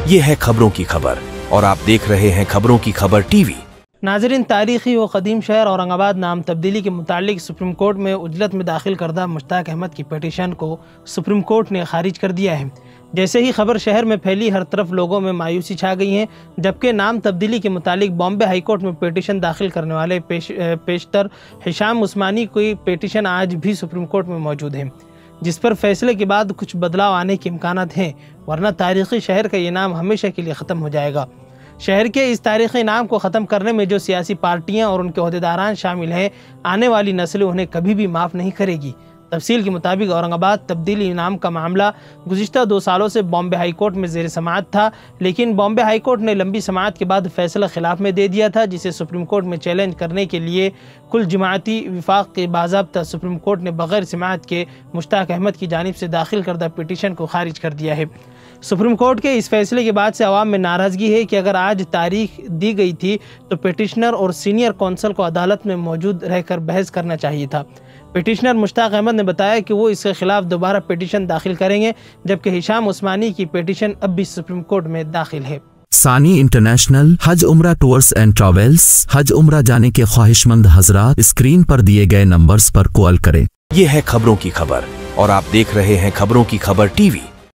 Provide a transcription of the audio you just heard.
ये है खबरों की खबर और आप देख रहे हैं खबरों की खबर टीवी। नाज़रीन, तारीख़ी व क़दीम शहर औरंगाबाद नाम तब्दीली के मुतालिक सुप्रीम कोर्ट में उजलत में दाखिल करदा मुश्ताक अहमद की पिटीशन को सुप्रीम कोर्ट ने खारिज कर दिया है। जैसे ही खबर शहर में फैली, हर तरफ लोगों में मायूसी छा गई है। जबकि नाम तब्दीली के मुतालिक बॉम्बे हाई कोर्ट में पिटीशन दाखिल करने वाले पेशतर हिशाम उस्मानी की पिटीशन आज भी सुप्रीम कोर्ट में मौजूद है, जिस पर फैसले के बाद कुछ बदलाव आने के इम्कानात हैं, वरना तारीख़ी शहर का ये नाम हमेशा के लिए ख़त्म हो जाएगा। शहर के इस तारीख़ी नाम को ख़त्म करने में जो सियासी पार्टियां और उनके ओहदेदारान शामिल हैं, आने वाली नस्लें उन्हें कभी भी माफ़ नहीं करेगी। तफसील के मुताबिक औरंगाबाद तब्दीली नाम का मामला गुज़िश्ता 2 सालों से बॉम्बे हाई कोर्ट में ज़ेर समाअत था, लेकिन बॉम्बे हाई कोर्ट ने लंबी समाअत के बाद फैसला खिलाफ में दे दिया था, जिसे सुप्रीम कोर्ट में चैलेंज करने के लिए कुल जमाती विफाक के बाज़ाब्ता सुप्रीम कोर्ट ने बग़ैर समाअत के मुश्ताक अहमद की जानिब से दाखिल करदा पिटीशन को खारिज कर दिया है। सुप्रीम कोर्ट के इस फैसले के बाद से अवाम में नाराज़गी है कि अगर आज तारीख दी गई थी तो पिटिशनर और सीनियर कौंसल को अदालत में मौजूद रहकर बहस करना चाहिए था। पिटिशनर मुश्ताक अहमद ने बताया कि वो इसके खिलाफ दोबारा पिटीशन दाखिल करेंगे, जबकि हिशाम उस्मानी की पिटीशन अब भी सुप्रीम कोर्ट में दाखिल है। सानी इंटरनेशनल हज उम्रा टूर्स एंड ट्रैवल्स, हज उम्रा जाने के ख्वाहिशमंद हजरात स्क्रीन पर दिए गए नंबर्स पर कॉल करें। ये है खबरों की खबर और आप देख रहे हैं खबरों की खबर टीवी।